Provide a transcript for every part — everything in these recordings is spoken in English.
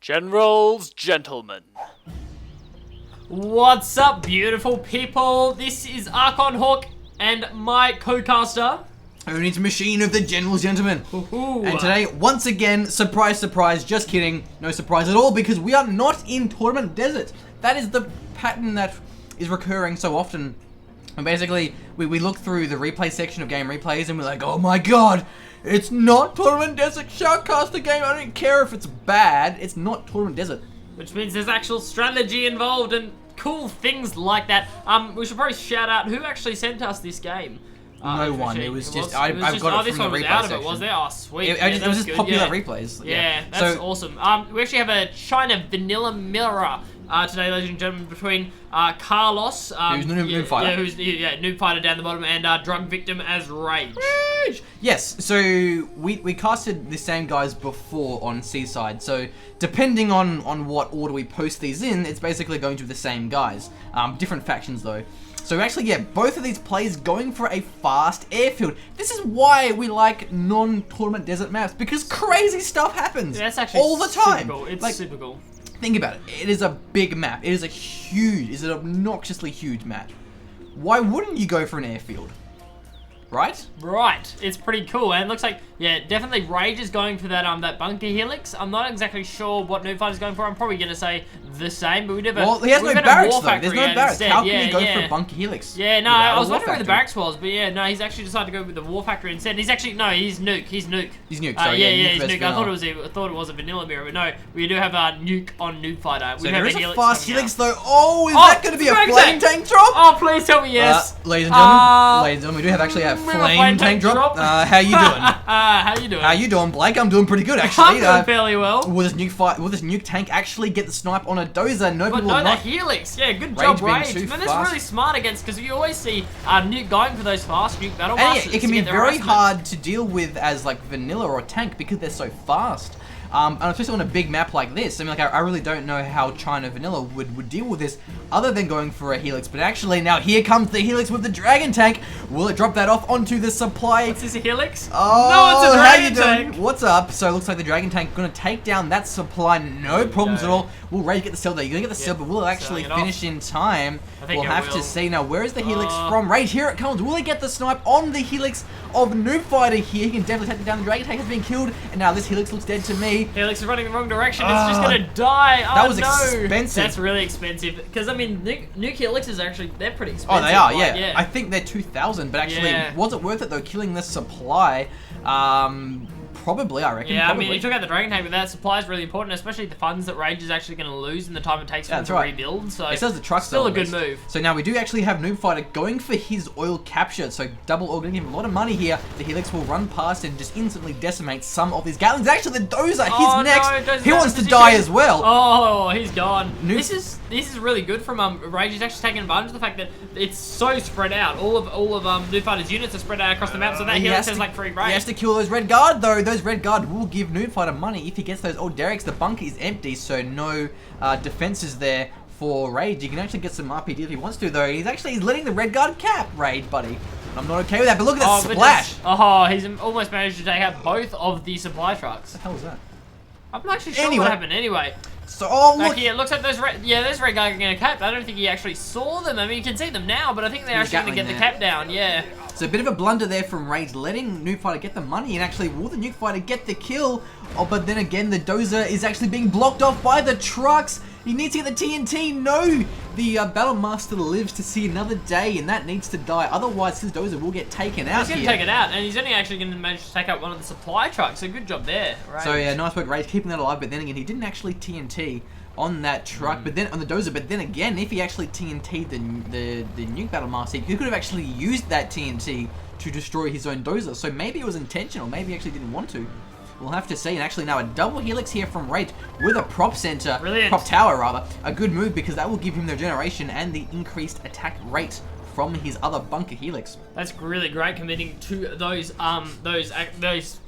GeneralsGentlemen. What's up, beautiful people? This is Archon Hawk and my co-caster. Who needs a machine of the GeneralsGentlemen? And today, once again, surprise, surprise, just kidding, no surprise at all, because we are not in Tournament Desert. That is the pattern that is recurring so often. And basically, we look through the replay section of game replays and we're like, oh my god, it's not Tournament Desert Shoutcaster game, I don't care if it's bad, it's not Tournament Desert. Which means there's actual strategy involved and cool things like that. We should probably shout out who actually sent us this game. No one. It was just I've got it from the replay section. Was there? Oh, sweet. It was just popular replays. Yeah, that's awesome. We actually have a China vanilla mirror today, ladies and gentlemen, between Carlos, who's Noobfighter, Noobfighter down the bottom, and drug victim as Rage. Yes, so we casted the same guys before on Seaside, so depending on what order we post these in, it's basically going to be the same guys. Different factions though. So actually, yeah, both of these plays going for a fast airfield. This is why we like non-tournament desert maps, because crazy stuff happens all the time. It's super cool. Think about it. It is a big map. It is an obnoxiously huge map. Why wouldn't you go for an airfield? Right? Right. It's pretty cool, and it looks like, yeah, definitely Rage is going for that bunker helix. I'm not exactly sure what Noobfighter is going for. I'm probably going to say the same, but we never. Well, he has no barracks though. There's no barracks. How can he go for a bunker helix? Yeah, no, I was wondering where the barracks was, but yeah, no, he's actually decided to go with the war factory instead. He's actually he's Nuke. He's Nuke. He's Nuke. Sorry, he's Nuke. I thought it was a vanilla mirror, but no, we do have a Nuke on Noobfighter. So there is a fast helix though. Oh, is that going to be a flame tank drop? Oh, please tell me yes. Ladies and gentlemen, we do have actually a flame tank drop. How you doing? How you doing? How you doing, Blake? I'm doing pretty good actually. I'm doing fairly well. Will this Nuke tank actually get the snipe on a dozer? The helix. Yeah, good job, Rage. Man, that's really smart against, because you always see Nuke going for those fast Nuke battle masters. It can be very hard to deal with as like vanilla or tank because they're so fast. And especially on a big map like this. I mean, like, I really don't know how China Vanilla would deal with this other than going for a helix. But actually, now here comes the helix with the dragon tank. Will it drop that off onto the supply? What's this, a helix? Oh, no, it's a dragon tank. What's up? So it looks like the dragon tank going to take down that supply. No problems at all. Will Rage get the cell there? You're going to get the cell, but will it actually finish in time? We'll have to see. Now, where is the helix from Rage? Here it comes. Will he get the snipe on the helix of Noobfighter here? He can definitely take down. The dragon tank has been killed, and now this helix looks dead to me. Helix is running the wrong direction. It's just gonna die. That was expensive. That's really expensive. Because I mean, Nuke helixes actually, they're pretty expensive. Oh, they are. Yeah. I think they're 2,000. But actually, was it worth it though? Killing this supply. Probably, I reckon. Yeah, I mean, you took out the dragon tank, but that supply is really important, especially the funds that Rage is actually going to lose in the time it takes for him to rebuild. So it says the truck's still a good move. So now we do actually have Noobfighter going for his oil capture. So double oil, going to give him a lot of money here. The helix will run past and just instantly decimate some of his Gatlings. Actually, the dozer, he's next. No, he wants to die as well. Oh, he's gone. This is really good from Rage. He's actually taking advantage of the fact that it's so spread out. All of Noobfighter's units are spread out across the map, so that helix has like free range. He has to kill those Red Guard though. Those Red Guard will give Noobfighter money if he gets those old derricks. The bunker is empty, so no defenses there for Rage. You can actually get some RPD if he wants to though. He's letting the Red Guard cap Rage, buddy. I'm not okay with that, but look at that splash. He's almost managed to take out both of the supply trucks. What the hell is that? I'm not actually sure what happened anyway. So, look. Like, yeah, it looks like those Red Guard are going to cap. I don't think he actually saw them. I mean, you can see them now, but I think they're actually going to get the cap down, yeah. So a bit of a blunder there from Rage, letting Noobfighter get the money, and actually will the Noobfighter get the kill? Oh, but then again, the dozer is actually being blocked off by the trucks. He needs to get the TNT. No! The Battle Master lives to see another day, and that needs to die. Otherwise, his dozer will get taken out. He's going to take it out, and he's only actually going to manage to take out one of the supply trucks. So good job there, Rage. So yeah, nice work, Rage, keeping that alive. But then again, he didn't actually TNT on that truck, but then on the dozer. But then again, if he actually TNT'd the Nuke Battle Master, he could have actually used that TNT to destroy his own dozer. So maybe it was intentional. Maybe he actually didn't want to. We'll have to see. And actually now a double helix here from Rage with a prop center, prop tower rather. A good move because that will give him the generation and the increased attack rate from his other bunker helix. That's really great. Committing to those helixes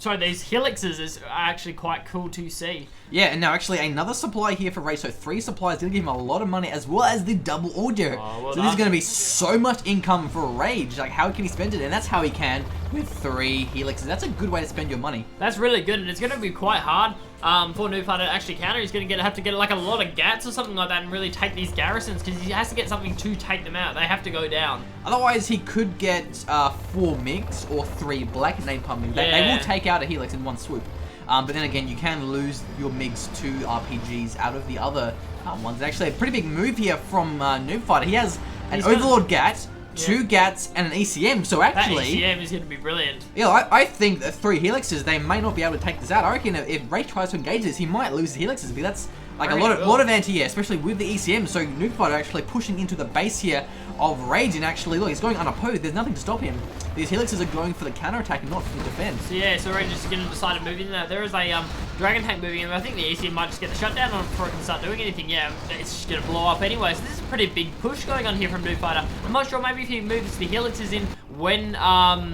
is actually quite cool to see. Yeah, and now actually another supply here for Rage. So 3 supplies going to give him a lot of money, as well as the double audio. So this is going to be so much income for Rage. Like, how can he spend it? And that's how he can with 3 helixes. That's a good way to spend your money. That's really good, and it's going to be quite hard for Noobfighter to actually counter. He's going to have to get like a lot of gats or something like that and really take these garrisons, because he has to get something to take them out. They have to go down. Otherwise, he could get 4 MiGs or 3 black napalm MiGs. They will take out a Helix in one swoop. But then again, you can lose your MiGs to RPGs out of the other ones. Actually, a pretty big move here from Noobfighter. He has an Overlord Gat, 2 Gats, and an ECM. So actually, that ECM is going to be brilliant. Yeah, I think that 3 Helixes, they may not be able to take this out. I reckon if Rage tries to engage this, he might lose the Helixes, but that's like a lot of anti-air, especially with the ECM. So Noobfighter actually pushing into the base here of Rage, and actually, look, he's going unopposed. There's nothing to stop him. These Helixes are going for the counter-attack and not for the defense. So yeah, so Rage is going to decide to move in there. There is a Dragon Tank moving in. I think the ECM might just get the shutdown on it before it can start doing anything. Yeah, it's just going to blow up anyway. So this is a pretty big push going on here from Noobfighter. I'm not sure, maybe if he moves the Helixes in when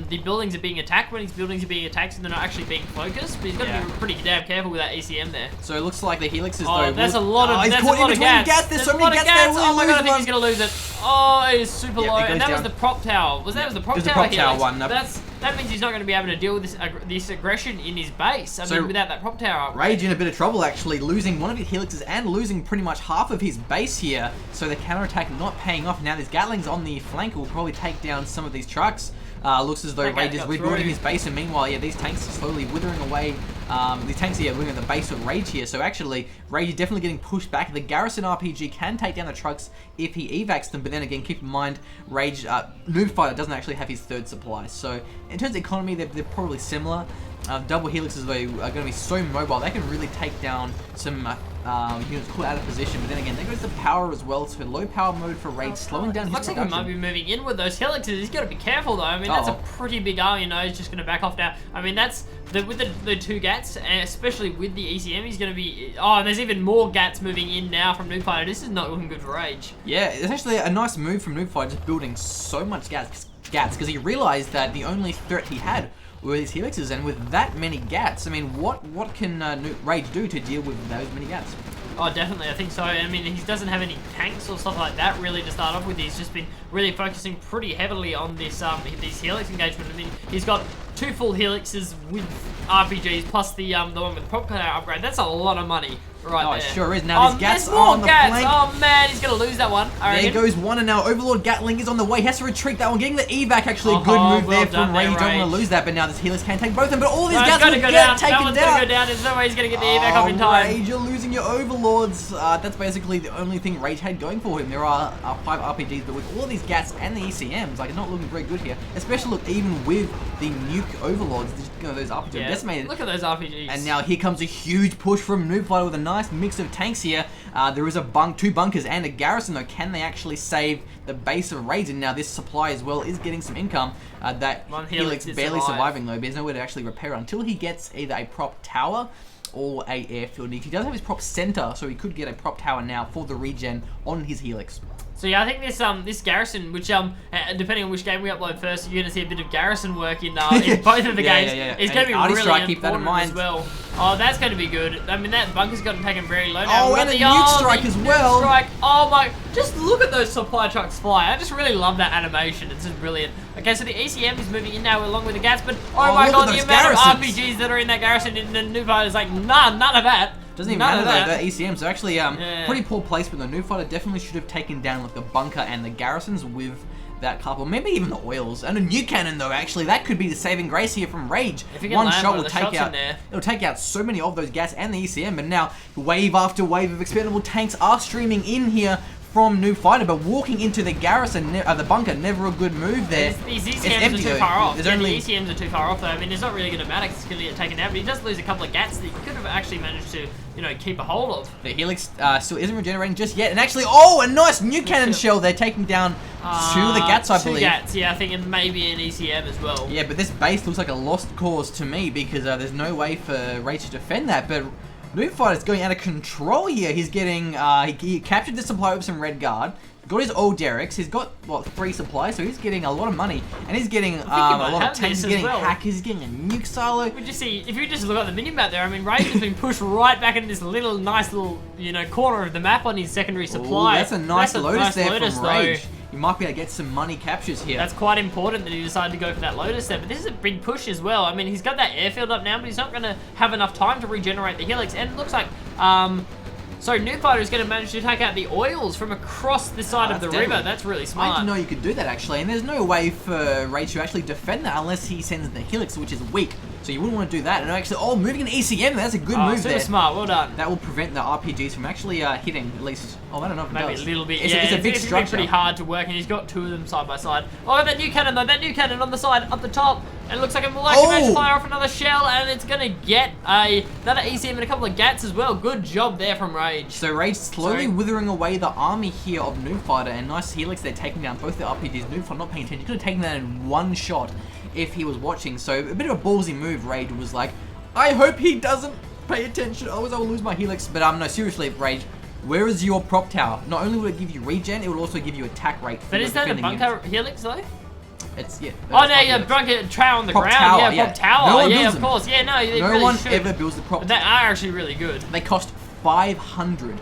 the buildings are being attacked, when his buildings are being attacked and they're not actually being focused, but he's got to be pretty damn careful with that ECM there. So it looks like the Helixes, though, that's a lot of He's caught in between gats. There's so many gats there. Oh my god, I think he's going to lose it. Oh, it is super low. And that was the prop tower. Was the prop tower? Prop tower one. That means he's not going to be able to deal with this aggression in his base. I mean, without that prop tower up. Rage in a bit of trouble, actually, losing one of his Helixes and losing pretty much half of his base here. So the counterattack not paying off. Now, these Gatlings on the flank will probably take down some of these trucks. Looks as though Rage is rebuilding his base, and meanwhile, yeah, these tanks are slowly withering away. These tanks are withering at the base of Rage here, so actually, Rage is definitely getting pushed back. The Garrison RPG can take down the trucks if he evacs them, but then again, keep in mind, Rage, Noobfighter doesn't actually have his 3rd supply, so in terms of economy, they're probably similar. Double Helixes, though, are going to be so mobile, they can really take down some units caught out of position, but then again, there goes the power as well, so low power mode for Rage, slowing down his looks like he might be moving in with those Helixes. He's got to be careful, though. I mean, that's a pretty big army, you know, he's just going to back off now. I mean, that's, with the 2 Gats, and especially with the ECM, he's going to be, and there's even more Gats moving in now from Noobfighter. This is not looking good for Rage. Yeah, it's actually a nice move from Noobfighter, just building so much Gats, because he realized that the only threat he had were his Helixes, and with that many Gats, I mean, what can Rage do to deal with those many Gats? Oh, definitely, I think so. I mean, he doesn't have any tanks or stuff like that really to start off with. He's just been really focusing pretty heavily on this these Helix engagement. I mean, he's got 2 full Helixes with RPGs plus the one with the prop tower upgrade. That's a lot of money right there. It sure is. Now these Gats are on the flank. Oh man, he's gonna lose that one. There goes one, and now Overlord Gatling is on the way. He has to retreat that one. Getting the evac, actually a good move there from Rage. You don't want to lose that, but now this Helix can take both of them. But all these Gats will get taken down. Go down. There's no way he's gonna get the evac up in time. Rage, you're losing your Overlords. That's basically the only thing Rage had going for him. There are 5 RPGs, but with all these Gats and the ECMs, like, it's not looking very good here. Especially, look, even with the Nuke Overlords, those RPGs are decimated. Look at those RPGs. And now here comes a huge push from Noobfighter with a nice mix of tanks here. There is 2 bunkers and a garrison, though. Can they actually save the base of Rage? And now this supply as well is getting some income. That Helix barely surviving, though. There's nowhere to actually repair it until he gets either a prop tower or a airfield. He does have his prop center, so he could get a prop tower now for the regen on his Helix. So yeah, I think this garrison, which depending on which game we upload first, you're gonna see a bit of garrison work in both of the games. It's gonna be really important keep that in mind. as well. Oh, that's gonna be good. I mean, that bunker's gotten taken very low Oh, now. and a nuke strike as well. Strike. Oh my! Just look at those supply trucks fly. I just really love that animation. It's just brilliant. Okay, so the ECM is moving in now along with the Gats, but oh my god, the amount of RPGs that are in that garrison in the Noobfighter is like none of that. Doesn't even matter though, the ECM, so actually pretty poor placement. The Noobfighter definitely should have taken down like the bunker and the garrisons with that couple, maybe even the oils. And a nuke cannon though, actually, that could be the saving grace here from Rage. If you can One land shot will take out so many of those Gats and the ECM, but now wave after wave of expendable tanks are streaming in here from Noobfighter, but walking into the garrison, the bunker, never a good move there. These ECMs are too far off. The ECMs are too far off though. I mean, it's not really going to matter because it's going to get taken out, but he does lose a couple of Gats that he could have actually managed to, you know, keep a hold of. The Helix still isn't regenerating just yet, and actually, oh, a nice nuke cannon shell. They're taking down 2 of the Gats, I believe. 2 Gats, yeah, I think, and maybe an ECM as well. Yeah, but this base looks like a lost cause to me because there's no way for Rage to defend that, but Noobfighter's going out of control here. He's getting, he captured the supply with some Red Guard, got his old derricks, he's got, what, 3 supplies, so he's getting a lot of money, and he's getting a lot of tanks, he's getting hackers, he's getting a nuke silo. We just see, if you just look at the minimap there, I mean, Rage has been pushed right back into this nice little, you know, corner of the map on his secondary supply. Ooh, that's a nice Lotus there from Rage. you might be able to get some money captures here. That's quite important that he decided to go for that Lotus there, but this is a big push as well. I mean, he's got that airfield up now, but he's not going to have enough time to regenerate the Helix, and it looks like, so Noobfighter is going to manage to take out the oils from across the side of the river. That's really smart. I didn't know you could do that, actually, and there's no way for Rage to actually defend that unless he sends the Helix, which is weak. So you wouldn't want to do that. And actually, moving an ECM, that's a good move there. Smart, well done. That will prevent the RPGs from actually hitting, at least. Oh, I don't know if it maybe does. a little bit. It's, yeah, it's a big structure. Pretty hard to work, and he's got 2 of them side by side. Oh, that new cannon though, that new cannon on the side, up the top. And it looks like it will actually manage to fire off another shell, and it's going to get another ECM and a couple of gats as well. Good job there from Rage. So Rage slowly withering away the army here of Noobfighter, and nice Helix, they're taking down both the RPGs. Noobfighter not paying attention. He could have taken that in one shot if he was watching. So a bit of a ballsy move. Rage was like, I hope he doesn't pay attention, otherwise I will lose my Helix. But no, seriously, Rage, where is your prop tower? Not only will it give you regen, it will also give you attack rate. But is that a bunker Helix though? It's, yeah. Oh no, yeah, bunker tower on the ground. Tower, yeah, prop tower. No one yeah, builds of them. course. Yeah, no, they no really one should. ever builds the prop But they are actually really good. They cost 500.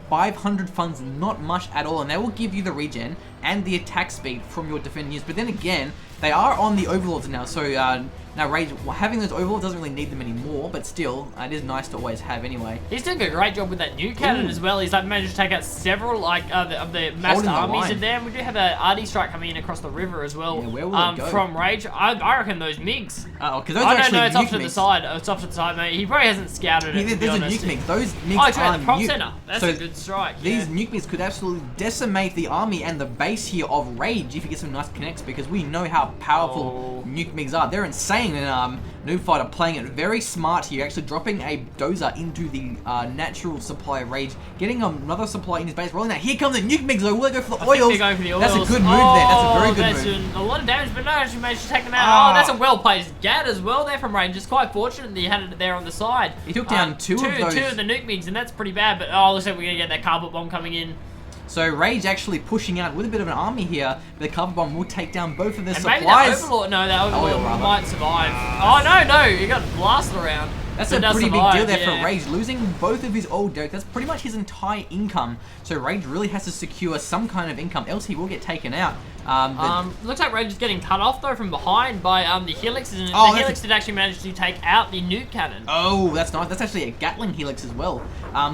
500 funds, not much at all, and they will give you the regen and the attack speed from your defending units. But then again, they are on the overlords now, so now Rage, having those overlords doesn't really need them anymore, but still, it is nice to always have anyway. He's doing a great job with that new cannon as well. He's like managed to take out several of the massed armies in there. And we do have an RD strike coming in across the river as well. Yeah, where will it go? From Rage. I reckon those MiGs. Oh, because those are actually it's off to Nuke the side. It's off to the side, mate. He probably hasn't scouted it. There's a Nuke MiG. Those MiGs are the prop Nuke. center. That's a good strike. These Nuke MiGs could absolutely decimate the army and the base here of Rage if you get some nice connects, because we know how powerful Nuke MiGs are. They're insane, and Noobfighter playing it very smart here, actually dropping a dozer into the natural supply of Rage, getting another supply in his base, rolling that. Here comes the Nuke MiGs, though. Will they go for the oils? They're going for the oils. That's a good move there. That's a very good move. That's doing a lot of damage, but no, actually managed to take them out. Oh, that's a well-placed gat as well there from Rage. It's quite fortunate that he had it there on the side. He took down two of the Nuke MiGs, and that's pretty bad, but looks like we're going to get that carpet bomb coming in. So Rage actually pushing out with a bit of an army here. The cover bomb will take down both of their supplies. Maybe that Overlord, that Overlord might survive. Oh no, he got blasted around. That's a pretty big deal there for Rage, losing both of his old Derek. That's pretty much his entire income. So Rage really has to secure some kind of income, else he will get taken out. Looks like Rage is getting cut off though from behind by the Helix, and the Helix did actually manage to take out the Nuke cannon. Oh, that's nice. That's actually a Gatling Helix as well.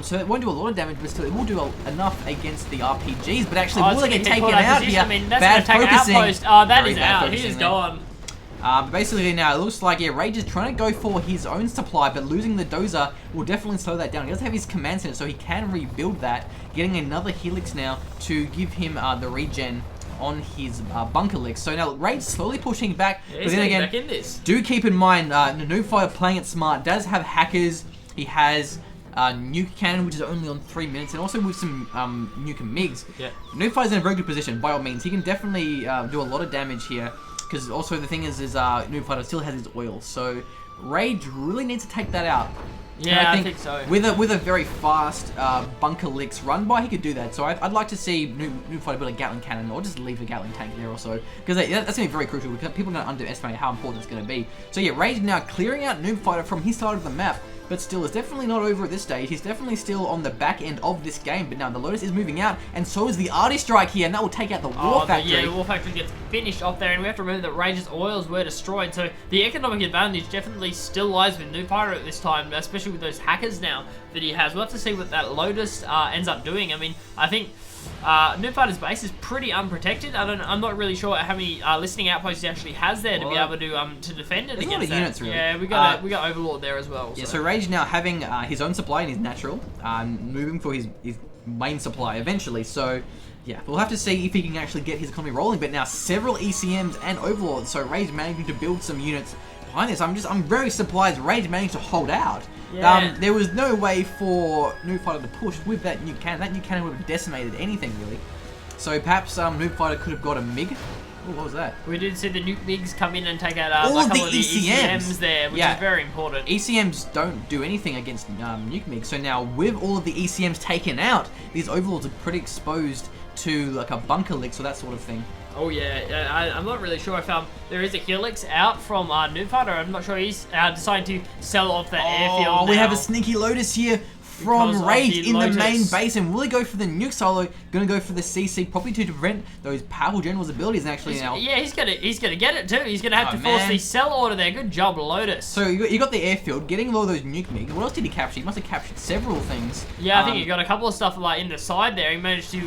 So it won't do a lot of damage, but still it will do enough against the RPGs. But actually, will they get taken out here? I mean, that's going to take an outpost. Oh, that is out. He is gone. Basically now it looks like Rage is trying to go for his own supply, but losing the dozer will definitely slow that down. He does have his command center, so he can rebuild that, getting another Helix now to give him the regen on his bunker licks. So now Rage slowly pushing back, but then again, back in this. Do keep in mind, Noobfighter playing it smart does have hackers. He has Nuke cannon, which is only on 3 minutes, and also with some Nuke and MiGs. Yeah. Noobfighter's in a very good position, by all means. He can definitely do a lot of damage here, because also the thing is Noobfighter still has his oil, so Rage really needs to take that out. Yeah, I think so. With a very fast bunker licks run by, he could do that. So I'd like to see Noobfighter build a Gatling cannon, or just leave a Gatling tank there also, because that's going to be very crucial, because people are going to underestimate how important it's going to be. So yeah, Rage now clearing out Noobfighter from his side of the map, but still, it's definitely not over at this stage. He's definitely still on the back end of this game, but now the Lotus is moving out, and so is the RD strike here, and that will take out the War Factory. Yeah, the War Factory gets finished off there, and we have to remember that Rage's oils were destroyed, so the economic advantage definitely still lies with Noobfighter at this time, especially with those hackers now that he has. We'll have to see what that Lotus ends up doing. I mean, I think Noobfighter's base is pretty unprotected. I'm not really sure how many listening outposts he actually has there to be able to defend it against that. There's a lot of units, really. Yeah, we got Overlord there as well. Yeah, so Rage now having his own supply in his natural, moving for his main supply eventually. So yeah, we'll have to see if he can actually get his economy rolling. But now several ECMs and Overlords, so Rage managing to build some units behind this. I'm very surprised Rage managed to hold out. Yeah. There was no way for Noobfighter to push with that Nuke cannon. That Nuke cannon would have decimated anything, really. So perhaps Noobfighter could have got a MiG. Ooh, what was that? We did see the Nuke MiGs come in and take out all a of couple the ECMs there, which is very important. ECMs don't do anything against Nuke MiGs. So now with all of the ECMs taken out, these Overlords are pretty exposed to like a bunker licks or that sort of thing. Oh yeah, I'm not really sure if there is a Helix out from Noobfighter. I'm not sure he's deciding to sell off the airfield now. We have a sneaky Lotus here from Because of Rage the in the Lotus. main base, and will he go for the nuke solo? Gonna go for the CC, probably to prevent those powerful generals' abilities. And actually now, Yeah, he's gonna get it too. He's gonna have Oh, to force man. the sell order there. Good job, Lotus. so you got the airfield, getting all those nuke MiGs. What else did he capture? He must have captured several things. Yeah, I think he got a couple of stuff like in the side there. He managed to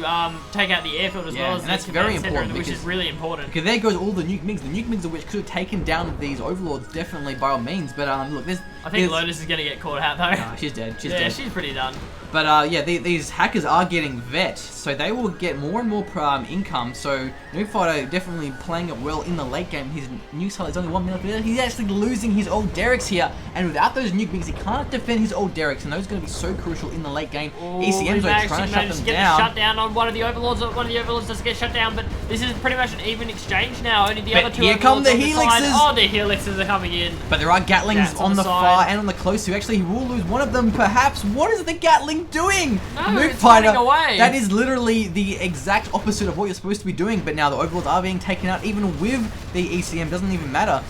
take out the airfield as Yeah, well as and the that's very command center, important which is because- really important. Okay, there goes all the nuke MiGs. The nuke MiGs of which could have taken down these overlords, definitely by all means. But look, I think Lotus is gonna get caught out though. Nah, she's dead. She's Yeah, dead. she's pretty done. But yeah, these hackers are getting vet, so they will get more and more income. So Noobfighter definitely playing it well in the late game. His nuke silo is only 1 minute, but he's actually losing his old derricks here. And without those nuke MiGs, he can't defend his old derricks, and those are going to be so crucial in the late game. ECMs are trying to shut them get down. the shutdown on one of the overlords. One of the overlords does get shut down, but this is pretty much an even exchange now. Only the But other two here come overlords the on the side. helixes. Oh, the helixes are coming in. But there are Gatlings Gats on the side. far and on the close, who actually will lose one of them, perhaps. What is the Gatling doing? No, it's running away. That is literally the exact opposite of what you're supposed to be doing, but now the overlords are being taken out, even with the ECM, doesn't even matter.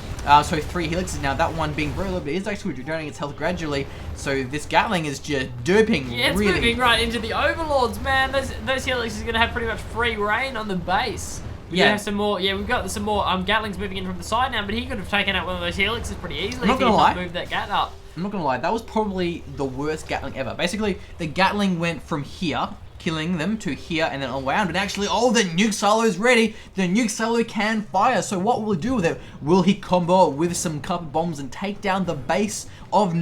So 3 helixes now, that one being very low, but it is actually regenerating its health gradually. So this Gatling is just doping Yeah, it's really. moving right into the overlords, man. Those helixes are gonna have pretty much free reign on the base. We do have some more. Yeah, we've got some more Gatlings moving in from the side now, but he could have taken out one of those helixes pretty easily I'm not if he gonna had lie. not moved that Gat up. I'm not gonna lie, that was probably the worst Gatling ever. Basically, the Gatling went from here, killing them, to here, and then around, but actually, oh, the nuke silo is ready. The nuke silo can fire, so what will he do with it? Will he combo it with some carpet bombs and take down the base of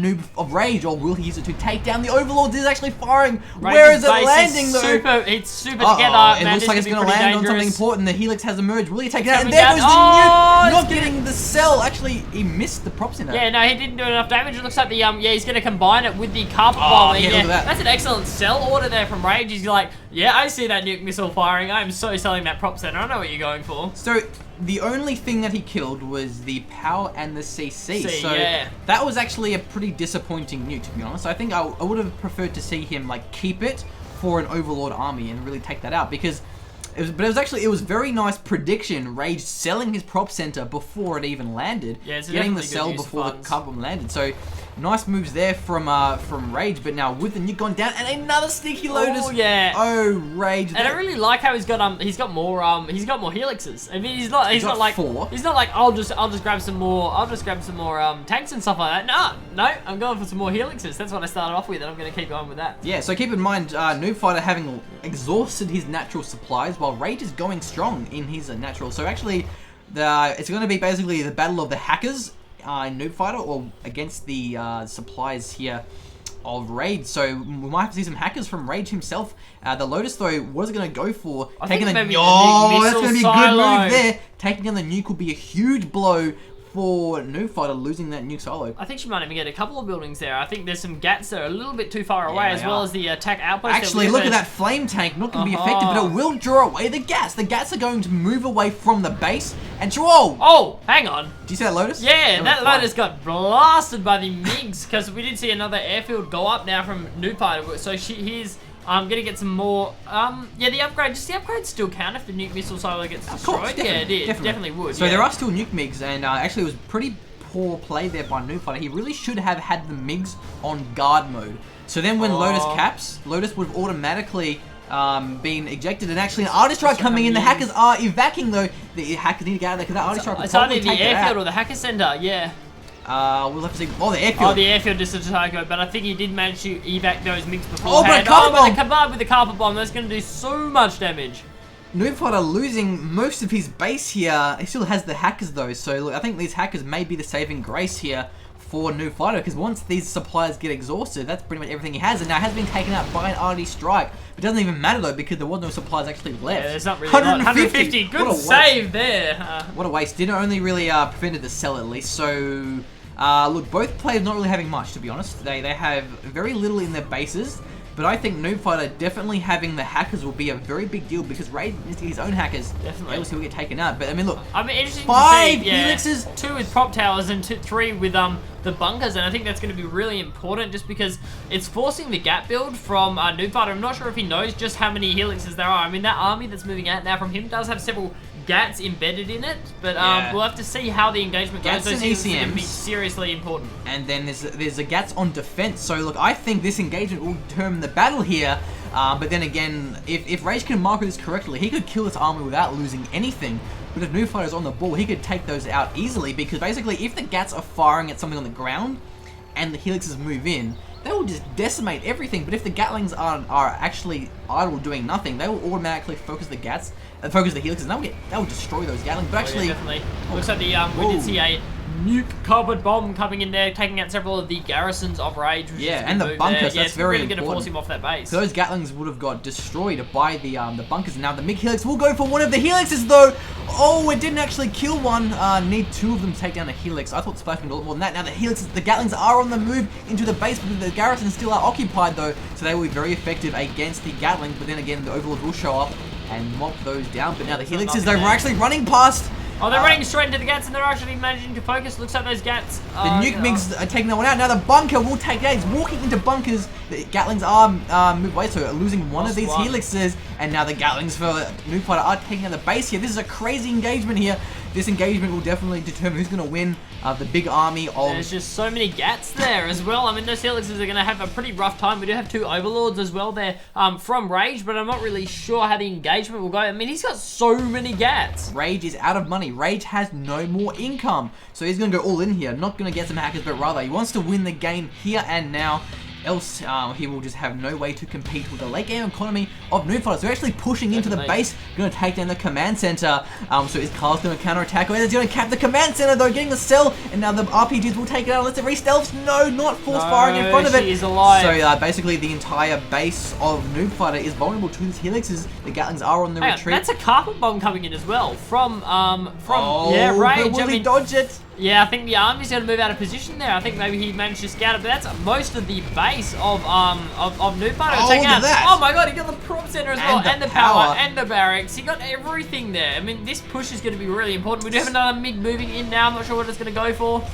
Rage, or will he use it to take down the overlords? It is actually firing. Where is it landing, though? It's super together, It man. looks like it's going going to to land on something dangerous. important. The helix has emerged. Will he take it out? And coming there down. goes the Oh, nuke, it's not gonna- getting the cell. Actually, he missed the props in that. Yeah, no, he didn't do enough damage. It looks like the yeah, he's going to combine it with the carpet Oh, bomb. yeah, look at that. That's an excellent sell order there from Rage. He's like, yeah, I see that nuke missile firing. I am so selling that prop center. I know what you're going for. So the only thing that he killed was the power and the CC. So yeah. that was actually a pretty disappointing nuke, to be honest. I think I would have preferred to see him like keep it for an overlord army and really take that out, because it was very nice prediction. Rage selling his prop center before it even landed, Yeah, it's getting the definitely good cell use of before the funds. carpet bomb landed. So nice moves there from Rage. But now with the nuke gone down and another sneaky Lotus. Oh, yeah. Oh, Rage. And I really like how he's got more helixes. I mean, he's not got like 4. He's not like I'll just grab some more tanks and stuff like that. No, I'm going for some more helixes. That's what I started off with, and I'm going to keep going with that. Yeah, so keep in mind, Noobfighter having exhausted his natural supplies, while Rage is going strong in his natural. So actually, it's going to be basically the battle of the hackers in Noobfighter, or against the supplies here of Rage. So we might have to see some hackers from Rage himself. The Lotus, though, what is it going to go for? I think maybe the Oh, nuke that's missile going to be a good silo. move there. Taking down the nuke will be a huge blow for Noobfighter, losing that nuke solo. I think she might even get a couple of buildings there. I think there's some Gats that are a little bit too far away, Yeah, as they well are. as the attack outpost. Actually, look at that flame tank. Not going to be effective, but it will draw away the Gats. The Gats are going to move away from the base and whoa! Oh, hang on. Did you see that Lotus? Yeah, It that went Lotus got blasted by the MiGs, because we did see another airfield go up now from Noobfighter. So he's gonna get some more. Yeah, the upgrade. Does the upgrade still count if the nuke missile silo gets Of destroyed? course, Yeah, it definitely, did. Definitely would. So yeah. there are still nuke MiGs, and actually it was pretty poor play there by Noobfighter. He really should have had the MiGs on guard mode. So then when Lotus caps, Lotus would have automatically been ejected, and actually an artist strike coming in. The hackers are evacuating though. The hackers need to get out of there because that artist strike will It's either probably the take it airfield out. or the hacker center. Yeah. We'll have to see. Oh, the airfield. Oh, the airfield just decided to go, but I think he did manage to evac those MiGs Oh, beforehand. but a carpet bomb! With the carpet bomb, that's going to do so much damage. Noobfighter losing most of his base here. He still has the hackers though, so look, I think these hackers may be the saving grace here for Noobfighter, because once these supplies get exhausted, that's pretty much everything he has, and now has been taken out by an arty strike. It doesn't even matter though, because there was no supplies actually left. Yeah, there's not really 150. 150. Good What a waste. save there. What a waste. Didn't only really prevented the sell at least. So look, both players not really having much, to be honest. They have very little in their bases. But I think Noobfighter definitely having the hackers will be a very big deal, because Raid needs to get his own hackers. Definitely. Else he'll get taken out. But I mean, look, I'm interested 5 to see, yeah, helixes. 2 with prop towers and 3 with the bunkers, and I think that's going to be really important, just because it's forcing the gap build from Noobfighter. I'm not sure if he knows just how many helixes there are. I mean, that army that's moving out now from him does have several Gats embedded in it, but Yeah. we'll have to see how the engagement goes. Gats Those and things are going to be ECMs. seriously important. And then there's a Gats on defense. So look, I think this engagement will determine the battle here. But then again, if Rage can mark this correctly, he could kill this army without losing anything. But if Noobfighter's on the ball, he could take those out easily, because basically if the Gats are firing at something on the ground and the Helixes move in, they will just decimate everything. But if the Gatlings are actually idle doing nothing, they will automatically focus the Gats and focus the Helixes, and they will destroy those Gatlings. But actually, yeah, definitely. Looks like we did see a Nuke carbon bomb coming in there, taking out several of the garrisons of Rage. Which is and the bunkers. there. That's very really going to important. force him off that base. So those Gatlings would have got destroyed by the bunkers. Now the MiG Helix will go for one of the Helixes though. Oh, it didn't actually kill one. Need two of them to take down a Helix. I thought Splash would do a lot more than that. Now the Helixes, the Gatlings are on the move into the base, but the garrisons still are occupied though, so they will be very effective against the Gatlings. But then again, the Overlord will show up and mop those down. But now the Helixes, they're actually running past. Oh, they're running straight into the Gats, and they're actually managing to focus. Looks like those Gats. The Nuke MiGs are taking that one out. Now the bunker will take that. He's walking into bunkers. The Gatlings are moved away, so losing one of these Helixes. And now the Gatlings for Noobfighter are taking out the base here. This is a crazy engagement here. This engagement will definitely determine who's going to win the big army of... There's just so many Gats there as well. I mean, those Helixes are going to have a pretty rough time. We do have two Overlords as well there from Rage, but I'm not really sure how the engagement will go. I mean, he's got so many Gats. Rage is out of money. Rage has no more income. So he's going to go all in here. Not going to get some hackers, but rather he wants to win the game here and now. Else, he will just have no way to compete with the late game economy of Noobfighter. So they're actually pushing into the base, going to take down the command center. So his Carl's going to counterattack. He's going to cap the command center though, getting the cell, and now the RPGs will take it out. Unless it re-stealths. No, not force firing in front of it. Is alive. So basically, the entire base of Noobfighter is vulnerable to these Helixes. The Gatlings are on the retreat. That's a carpet bomb coming in as well from Rage. Will he dodge it? Yeah, I think the army's going to move out of position there. I think maybe he managed to scout it, but that's most of the base of Noobfighter. Oh, look at that. Oh my god, he got the prop center as well, and the power, power, and the barracks. He got everything there. I mean, this push is going to be really important. We do have another MiG moving in now. I'm not sure what it's going to go for.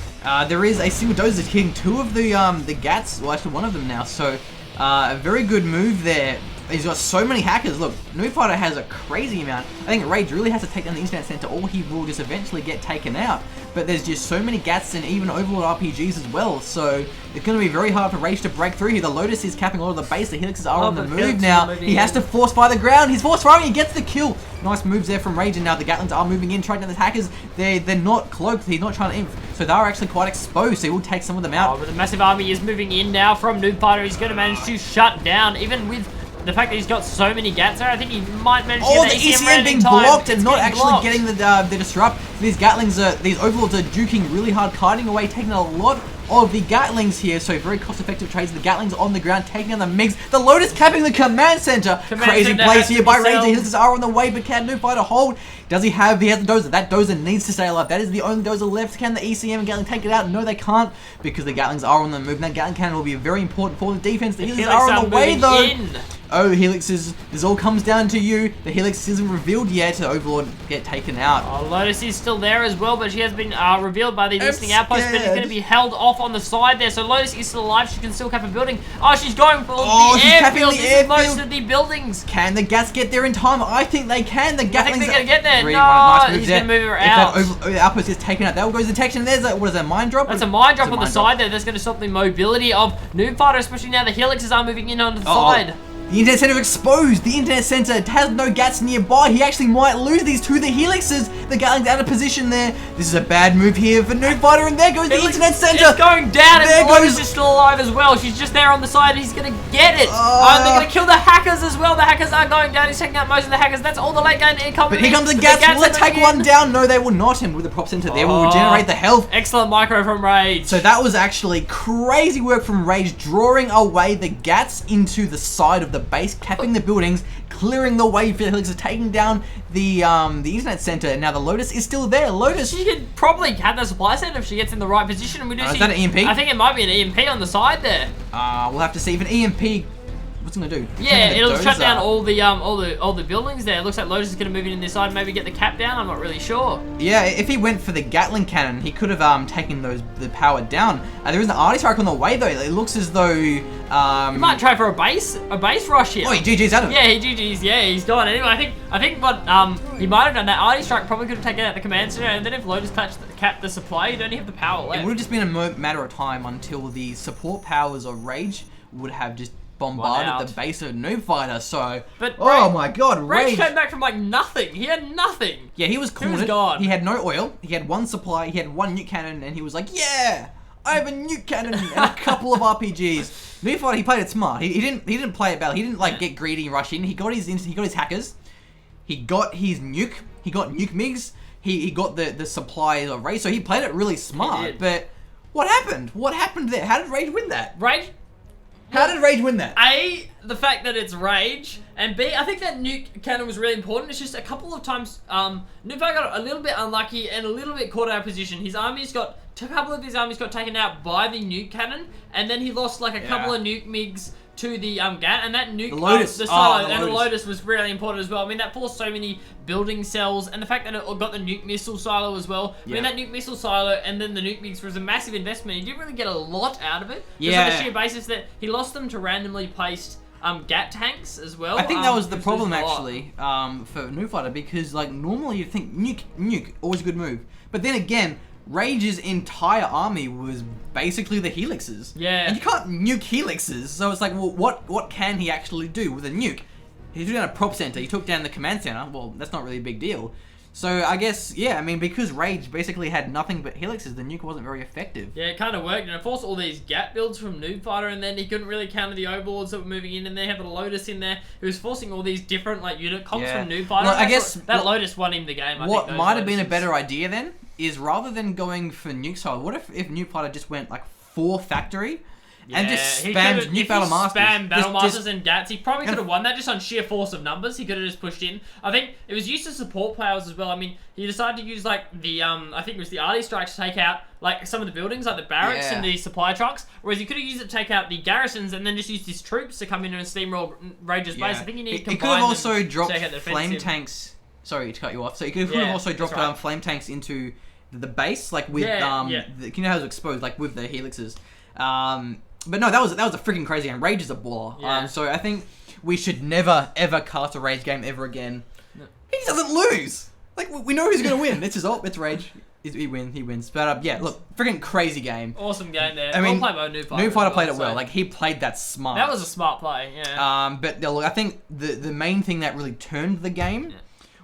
There is a single dozer hitting two of the Gats, well actually one of them now, so a very good move there. He's got so many hackers. Look, Noobfighter has a crazy amount. I think Rage really has to take down the internet center, or he will just eventually get taken out. But there's just so many Gats and even Overlord RPGs as well, so it's going to be very hard for Rage to break through here. The Lotus is capping a lot of the base. The Helixes are on the move now. He has to force fire the ground. He's force firing. He gets the kill. Nice moves there from Rage, and now the Gatlings are moving in, trying down the hackers. They're not cloaked. He's not trying to inf, so they're actually quite exposed. So he will take some of them out. Oh, but the massive army is moving in now from Noobfighter. He's going to manage to shut down, even with the fact that he's got so many Gats there. I think he might manage to get the ECM being blocked and not actually getting the disrupt. These Gatlings these Overlords are duking really hard, kiting away, taking a lot of the Gatlings here, so very cost-effective trades. The Gatlings on the ground, taking on the MiGs. The Lotus capping the command center. Crazy plays here by Rage. The Helixes are on the way, but can Noobfighter hold? Does he have? He has the dozer. That dozer needs to stay alive. That is the only dozer left. Can the ECM and Gatling take it out? No, they can't, because the Gatlings are on the move. And that Gatling cannon will be very important for the defense. The Helixes are on the way, though. Oh, Helixes, this all comes down to you. The Helix isn't revealed yet. The Overlord get taken out. Oh, Lotus is still there as well, but she has been revealed by the listening outpost, but it's going to be held off on the side there. So Lotus is still alive. She can still cap a building. Oh, she's going for the airfield. This is most of the buildings. Can the Gats get there in time? I think they can. The Gatlings, I think they're going to get there. No, nice he's going to move her out. If that outpost gets taken out, that goes detection. There's a, what is that, mine drop? That's a mine drop on the side there. That's going to stop the mobility of Noobfighter, especially now the Helixes are moving in on the side. The internet center exposed. The internet center has no Gats nearby. He actually might lose these to the Helixes. The Gatling's out of position there. This is a bad move here for Noobfighter, and there goes the internet center. It's going down, and the Lotus is still alive as well. She's just there on the side, and he's going to get it. And they're going to kill the hackers as well. The hackers are going down. He's taking out most of the hackers. That's all the late game income. But here comes the Gats. Will they take one down? No, they will not. And with the prop center there, will regenerate the health. Excellent micro from Rage. So that was actually crazy work from Rage, drawing away the Gats into the side of the base, capping the buildings, clearing the way for the Helixes, taking down the internet center, and now the Lotus is still there. Lotus, she could probably have the supply center if she gets in the right position. And we do see, is that an EMP? I think it might be an EMP on the side there. We'll have to see if an EMP What's it gonna do? Yeah, The it'll shut dozer. down all the buildings there. It looks like Lotus is going to move in this side and maybe get the cap down. I'm not really sure. Yeah, if he went for the Gatling cannon, he could have taken the power down. There is an arty strike on the way though. It looks as though He might try for a base rush here. Oh, he GG's at him. Yeah, he GG's. Yeah, he's gone. Anyway, I think what he might have done, that arty strike probably could have taken out the command center, and then if Lotus capped the supply, you'd only have the power left. It would have just been a matter of time until the support powers of Rage would have just bombarded the base of Noobfighter. So, but oh my God, Rage came back from like nothing. He had nothing. Yeah, he was cornered. He was gone. He had no oil. He had one supply. He had one nuke cannon, and he was like, "Yeah, I have a nuke cannon and a couple of RPGs." Noobfighter, he played it smart. He didn't play it badly. He didn't like get greedy and rush in. He got his hackers. He got his nuke. He got nuke MiGs. He got the supplies of Rage. So he played it really smart. But what happened? What happened there? How did Rage win that? How did Rage win that? A, the fact that it's Rage, and B, I think that nuke cannon was really important. It's just a couple of times, Noobfighter got a little bit unlucky and a little bit caught out of position. A couple of his armies got taken out by the nuke cannon, and then he lost like a couple of nuke MiGs to the GAT, and that nuke, the Lotus, the silo, and the Lotus was really important as well. I mean, that forced so many building cells, and the fact that it got the nuke missile silo as well. I mean, that nuke missile silo and then the nuke MiGs was a massive investment. He didn't really get a lot out of it. Just on the sheer basis that he lost them to randomly placed GAT tanks as well. I think that was the problem actually for Noobfighter, because like normally you'd think nuke always a good move, but then again, Rage's entire army was basically the helixes. Yeah. And you can't nuke helixes, so it's like, well, what can he actually do with a nuke? He took down a prop center, he took down the command center, well, that's not really a big deal. So I guess, yeah, I mean, because Rage basically had nothing but helixes, the nuke wasn't very effective. Yeah, it kind of worked, and it forced all these GAT builds from Noobfighter, and then he couldn't really counter the overlords that were moving in, and they had the Lotus in there. He was forcing all these different like unit comps from Noobfighter. Well, I guess that Lotus won him the game. What might have been a better idea then is, rather than going for nuke style, what if Noobfighter just went like 4 factory and just spammed nuke battle masters? Spam battle masters and GATs. He probably could have won that just on sheer force of numbers. He could have just pushed in. I think it was used to support powers as well. I mean, he decided to use like the I think it was the arty strike to take out like some of the buildings, like the barracks and the supply trucks. Whereas he could have used it to take out the garrisons and then just used his troops to come in and steamroll Rage's base. I think he needed to combine. He could have also dropped flame flame tanks. Sorry to cut you off. So he could have also dropped flame tanks into the base, like with you know how it was exposed, like with the helixes. But no, that was a freaking crazy game. Rage is a baller. So I think we should never ever cast a Rage game ever again. No. He doesn't lose. Like we know who's gonna win. It's it's Rage. He wins. But yeah, look, freaking crazy game. Awesome game there. I mean, well played by Noobfighter. Noobfighter played it well. Like he played that smart. That was a smart play. Yeah. But look, I think the main thing that really turned the game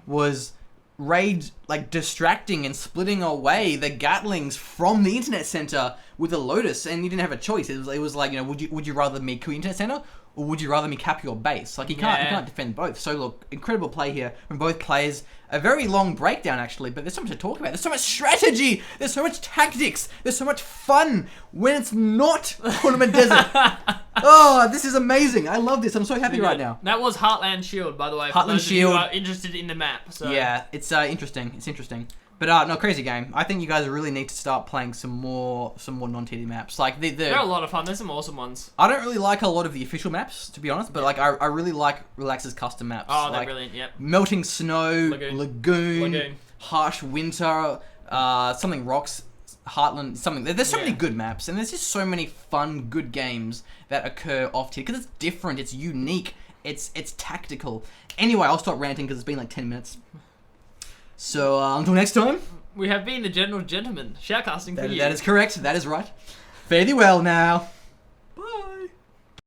was Rage like distracting and splitting away the Gatlings from the internet center with a Lotus, and you didn't have a choice. It was like, you know, would you rather me kill your internet center, or would you rather me cap your base? Like you can't defend both. So look, incredible play here from both players. A very long breakdown actually, but there's so much to talk about. There's so much strategy. There's so much tactics. There's so much fun when it's not Tournament Desert. Oh, this is amazing. I love this. I'm so happy right now. That was Heartland Shield, by the way. Heartland Shield. If you are interested in the map. So. Yeah, it's interesting. It's interesting. But no, crazy game. I think you guys really need to start playing some more non-TD maps. Like they're a lot of fun. There's some awesome ones. I don't really like a lot of the official maps, to be honest. But like I really like Relax's custom maps. Oh, they're like brilliant. Yep. Melting Snow, Lagoon, Harsh Winter, something Rocks, Heartland, something. There's so many good maps, and there's just so many fun, good games that occur off tier because it's different, it's unique, it's tactical. Anyway, I'll stop ranting because it's been like 10 minutes. So until next time, we have been the General Gentlemen, shoutcasting for you. That is correct. That is right. Fare thee well now.